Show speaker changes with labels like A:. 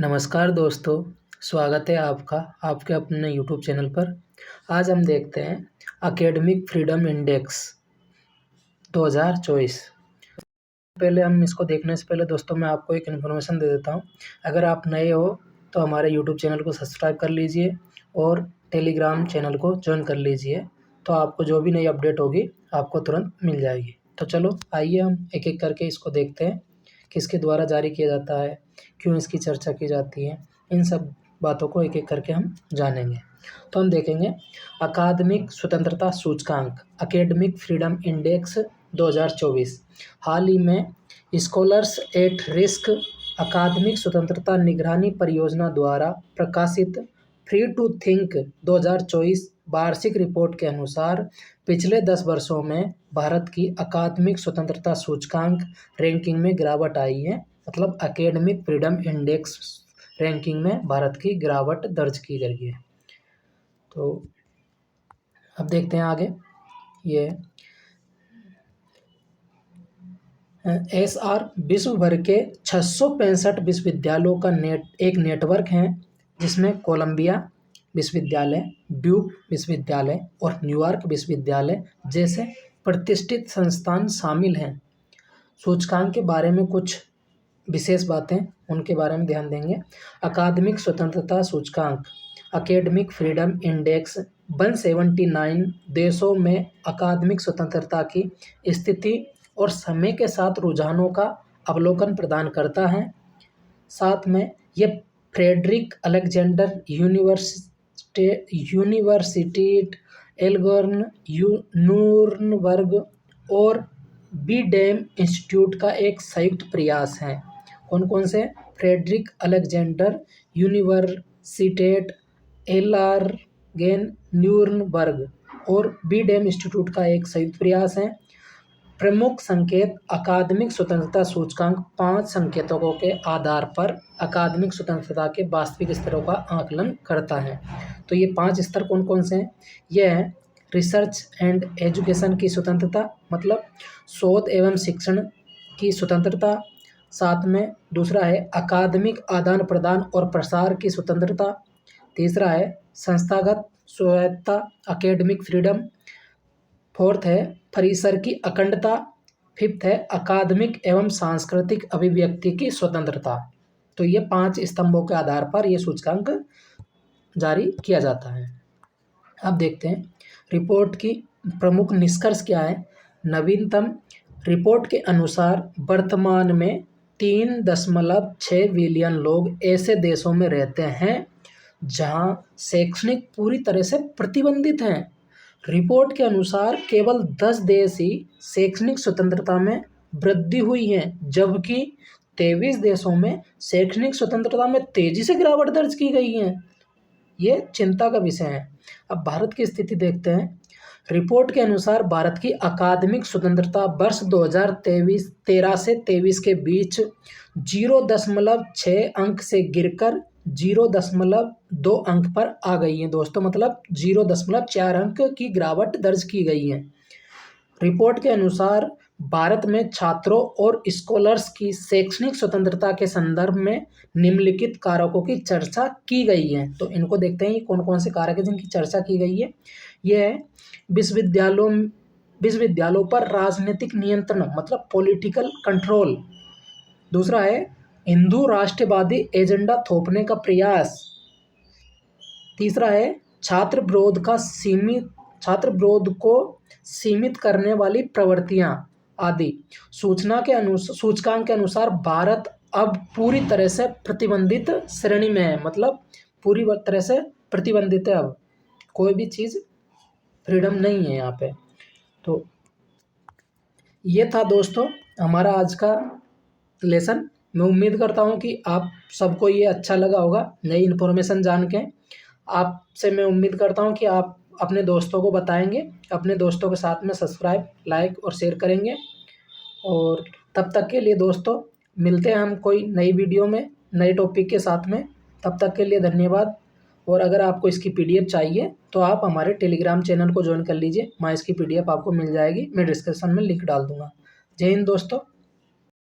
A: नमस्कार दोस्तों, स्वागत है आपका आपके अपने यूट्यूब चैनल पर। आज हम देखते हैं एकेडमिक फ्रीडम इंडेक्स 2024। पहले हम इसको देखने से पहले दोस्तों मैं आपको एक इन्फॉर्मेशन दे देता हूँ। अगर आप नए हो तो हमारे यूट्यूब चैनल को सब्सक्राइब कर लीजिए और टेलीग्राम चैनल को ज्वाइन कर लीजिए, तो आपको जो भी नई अपडेट होगी आपको तुरंत मिल जाएगी। तो चलो आइए हम एक एक करके इसको देखते हैं, किसके द्वारा जारी किया जाता है, क्यों इसकी चर्चा की जाती है, इन सब बातों को एक एक करके हम जानेंगे। तो हम देखेंगे अकादमिक स्वतंत्रता सूचकांक एकेडमिक फ्रीडम इंडेक्स 2024। हाल ही में स्कॉलर्स एट रिस्क अकादमिक स्वतंत्रता निगरानी परियोजना द्वारा प्रकाशित फ्री टू थिंक 2024 वार्षिक रिपोर्ट के अनुसार पिछले 10 वर्षों में भारत की अकादमिक स्वतंत्रता सूचकांक रैंकिंग में गिरावट आई है। मतलब एकेडमिक फ्रीडम इंडेक्स रैंकिंग में भारत की गिरावट दर्ज की गई है। तो अब देखते हैं आगे। ये SR विश्व भर के 665 विश्वविद्यालयों का एक नेटवर्क है, जिसमें कोलंबिया विश्वविद्यालय, ड्यूक विश्वविद्यालय और न्यूयॉर्क विश्वविद्यालय जैसे प्रतिष्ठित संस्थान शामिल हैं। सूचकांक के बारे में कुछ विशेष बातें, उनके बारे में ध्यान देंगे। अकादमिक स्वतंत्रता सूचकांक एकेडमिक फ्रीडम इंडेक्स 179 देशों में अकादमिक स्वतंत्रता की स्थिति और समय के साथ रुझानों का अवलोकन प्रदान करता है। साथ में यह फ्रेडरिक अलेक्जेंडर यूनिवर्सिटी एल्गोर्न नूर्नबर्ग और बीडेम इंस्टीट्यूट का एक संयुक्त प्रयास है। कौन कौन से? फ्रेडरिक अलेक्जेंडर यूनिवर्सिटेट एलार्गेन न्यूर्नबर्ग और बीडेम इंस्टीट्यूट का एक संयुक्त प्रयास है। प्रमुख संकेत अकादमिक स्वतंत्रता सूचकांक 5 संकेतकों के आधार पर अकादमिक स्वतंत्रता के वास्तविक स्तरों का आकलन करता है। तो ये 5 स्तर कौन कौन से हैं? यह है रिसर्च एंड एजुकेशन की स्वतंत्रता, मतलब शोध एवं शिक्षण की स्वतंत्रता। साथ में दूसरा है अकादमिक आदान प्रदान और प्रसार की स्वतंत्रता। तीसरा है संस्थागत स्वायत्तता एकेडमिक फ्रीडम। फोर्थ है परिसर की अखंडता। फिफ्थ है अकादमिक एवं सांस्कृतिक अभिव्यक्ति की स्वतंत्रता। तो ये 5 स्तंभों के आधार पर यह सूचकांक जारी किया जाता है। अब देखते हैं रिपोर्ट की प्रमुख निष्कर्ष क्या है। नवीनतम रिपोर्ट के अनुसार वर्तमान में 3.6 बिलियन लोग ऐसे देशों में रहते हैं जहां शैक्षणिक पूरी तरह से प्रतिबंधित हैं। रिपोर्ट के अनुसार केवल 10 देश ही शैक्षणिक स्वतंत्रता में वृद्धि हुई है, जबकि 23 देशों में शैक्षणिक स्वतंत्रता में तेजी से गिरावट दर्ज की गई है। ये चिंता का विषय है। अब भारत की स्थिति देखते हैं। रिपोर्ट के अनुसार भारत की अकादमिक स्वतंत्रता वर्ष 2013 से 23 के बीच 0.6 अंक से गिरकर 0.2 अंक पर आ गई है दोस्तों, मतलब 0.4 अंक की गिरावट दर्ज की गई है। रिपोर्ट के अनुसार भारत में छात्रों और स्कॉलर्स की शैक्षणिक स्वतंत्रता के संदर्भ में निम्नलिखित कारकों की चर्चा की गई है। तो इनको देखते हैं, कौन कौन से कारक हैं जिनकी चर्चा की गई है। यह है विश्वविद्यालयों पर राजनीतिक नियंत्रण, मतलब पॉलिटिकल कंट्रोल। दूसरा है हिंदू राष्ट्रवादी एजेंडा थोपने का प्रयास। तीसरा है छात्र विरोध को सीमित करने वाली प्रवृत्तियां आदि। सूचकांक के अनुसार भारत अब पूरी तरह से प्रतिबंधित श्रेणी में है, मतलब पूरी तरह से प्रतिबंधित है। अब कोई भी चीज़ फ्रीडम नहीं है यहाँ पे। तो ये था दोस्तों हमारा आज का लेसन। मैं उम्मीद करता हूँ कि आप सबको ये अच्छा लगा होगा नई इन्फॉर्मेशन जान के। आपसे मैं उम्मीद करता हूँ कि आप अपने दोस्तों को बताएंगे, अपने दोस्तों के साथ में सब्सक्राइब, लाइक और शेयर करेंगे। और तब तक के लिए दोस्तों मिलते हैं हम कोई नई वीडियो में नए टॉपिक के साथ में। तब तक के लिए धन्यवाद। और अगर आपको इसकी PDF चाहिए तो आप हमारे टेलीग्राम चैनल को ज्वाइन कर लीजिए। मैं इसकी PDF आपको मिल जाएगी, मैं डिस्क्रिप्शन में लिंक डाल दूँगा। जय हिंद दोस्तों।